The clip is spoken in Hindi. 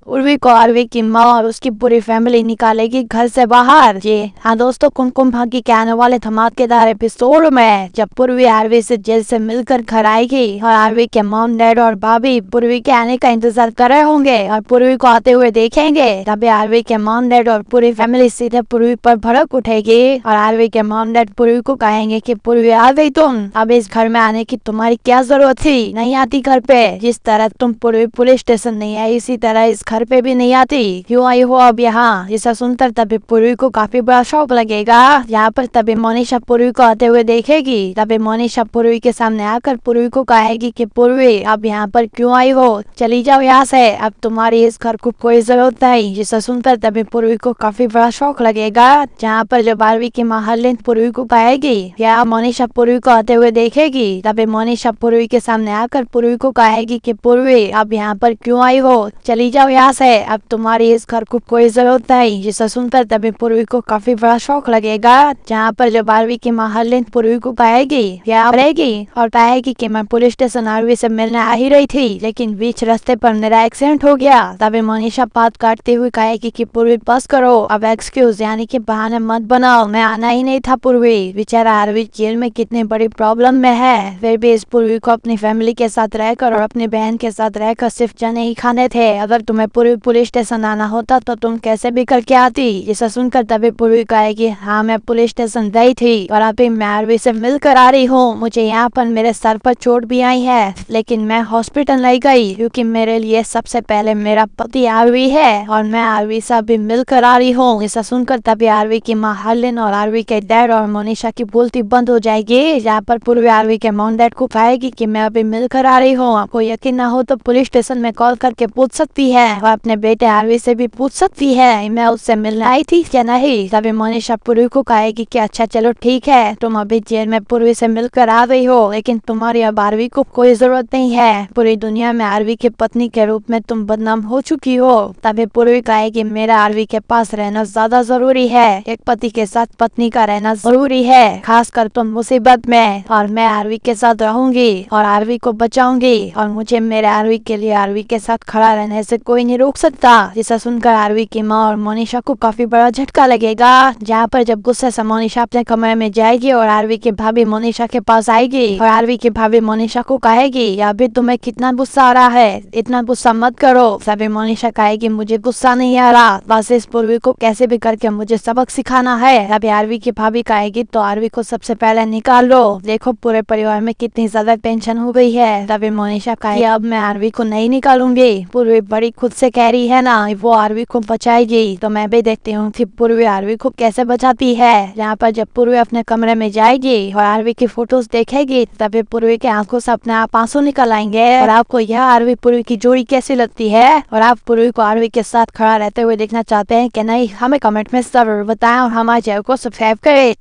उर्वी को आरवी की माँ और उसकी पूरी फैमिली निकालेगी घर से बाहर। जी हाँ दोस्तों, कुमकुम भाग्य के आने वाले धमाकेदार एपिसोड में जब पूर्वी आरवी से जेल से मिलकर घर आएगी और आरवी के मॉम डैड और भाभी पूर्वी के आने का इंतजार कर रहे होंगे और पूर्वी को आते हुए देखेंगे, तभी आरवी के मॉम डैड और पूरी फैमिली सीधे पूर्वी पर भड़क उठेगी और आरवी के मॉम डैड पूर्वी को कहेंगे कि पूर्वी आ गई तुम, अब इस घर में आने की तुम्हारी क्या जरूरत थी, नहीं आती घर पे। जिस तरह तुम पूर्वी पुलिस स्टेशन नहीं आई इसी तरह इस घर पे भी नहीं आती, क्यों आई हो अब यहाँ। जिसे सुनकर तभी पूर्वी को काफी बड़ा शौक लगेगा। यहाँ पर तभी मोनिशा पूर्वी को आते हुए देखेगी, तभी मोनिशा पूर्वी के सामने आकर पूर्वी को कहेगी कि पूर्वी अब यहाँ पर क्यों आई हो, चली जाओ यहाँ से, अब तुम्हारी इस घर को कोई जरूरत नहीं। जिसे सुनकर तभी पूर्वी को काफी बड़ा शौक लगेगा। जहाँ पर जब आरवी की माँ हरलिन पूर्वी को कहेगी या मोनिशा पूर्वी को आते हुए देखेगी, तभी मोनिशा पूर्वी के सामने आकर पूर्वी को कहेगी कि पूर्वी अब यहाँ पर क्यों आई हो, चली जाओ यहाँ से, अब तुम्हारी इस घर को कोई जरूरत नहीं। जिसे सुनकर तभी पूर्वी को काफी बड़ा शौक लगेगा। जहाँ पर जब आरवी की माँ हरलिन पूर्वी को कहेगी या करेगी और कहेगी कि मैं पुलिस स्टेशन आरवी से मिलने आ ही रही थी, लेकिन बीच रास्ते पर मेरा एक्सीडेंट हो गया। तभी मोनिशा बात काटते हुए कहेगी कि पूर्वी बस करो, अब एक्सक्यूज यानी कि बहाने मत बनाओ, मैं आना ही नहीं था पूर्वी, बेचारा आरवी जेल में कितनी बड़ी प्रॉब्लम में है, फिर भी इस पूर्वी को अपनी फैमिली के साथ रहकर और अपनी बहन के साथ रहकर सिर्फ चने ही खाने थे, अगर तुम्हें पूर्वी पुलिस स्टेशन आना होता तो तुम कैसे भी करके आती। इसे सुनकर तभी पूर्वी कहेगी हाँ मैं पुलिस स्टेशन गई थी और अभी मैं आरवी से मिलकर आ रही हूँ, मुझे यहाँ पर मेरे सर पर चोट भी आई है, लेकिन मैं हॉस्पिटल नहीं गई क्योंकि मेरे लिए सबसे पहले मेरा पति आरवी है और मैं आरवी से अभी मिलकर आ रही हूँ। इसे सुनकर तभी आरवी की माँ हरलिन और आरवी के डैड और मोनिशा की बोलती बंद हो जाएगी। जहाँ पर पूर्वी आरवी के मॉम डैड को कहेगी कि मैं अभी मिलकर आ रही हूँ, आपको यकीन ना हो तो पुलिस स्टेशन में कॉल करके पूछ सकती है और अपने बेटे आरवी से भी पूछ सकती है मैं उससे मिलने आई थी या नहीं। तभी मोनिशा पूर्वी को कहेगी कि अच्छा चलो ठीक है, तुम अभी जेल में पूर्वी से मिलकर आ रही हो, लेकिन तुम्हारी अब आरवी को कोई जरूरत नहीं है, पूरी दुनिया में आरवी की पत्नी के रूप में तुम बदनाम हो चुकी हो। तभी पूर्वी कहेगी मेरा आरवी के पास रहना ज्यादा जरूरी है, एक पति के साथ पत्नी का रहना जरूरी है, खासकर तुम मुसीबत में, और मैं आरवी के साथ रहूंगी और आरवी को बचाऊंगी और मुझे मेरे आरवी के लिए आरवी के साथ खड़ा रहने से कोई नहीं रोक सकता। जिसे सुनकर आरवी की माँ और मोनिशा को काफी बड़ा झटका लगेगा। जहाँ पर जब गुस्से से मोनिशा अपने कमरे में जाएगी और आरवी की भाभी मोनिशा के पास आएगी और आरवी की भाभी मोनिशा को कहेगी अभी तुम्हें कितना गुस्सा आ रहा है, इतना गुस्सा मत करो। सभी मोनिशा कहेगी मुझे गुस्सा नहीं आ रहा, बस इस पूर्वी को कैसे भी करके मुझे सबक सिखाना है। अभी आरवी की भाभी कहेगी तो आरवी को सबसे पहले निकाल लो, देखो पूरे परिवार में कितनी ज्यादा टेंशन हो गई है। तभी मोनिशा कहेगी अब मैं आरवी को नहीं निकालूंगी, पूर्वी बड़ी खुद से कह रही है ना वो आरवी को बचाएगी, तो मैं भी देखती हूँ कि पूर्वी आरवी को कैसे बचाती है। यहाँ पर जब पूर्वी अपने कमरे में जाएगी और आरवी की फोटोज देखेगी तभी पूर्वी के आंखों से अपने आप आंसू निकल आएंगे। और आपको यह आरवी पूर्वी की जोड़ी कैसी लगती है और आप पूर्वी को आरवी के साथ खड़ा रहते हुए देखना चाहते हैं कि नहीं, हमें कमेंट में जरूर बताएं और हमारे चैनल को सब्सक्राइब करें।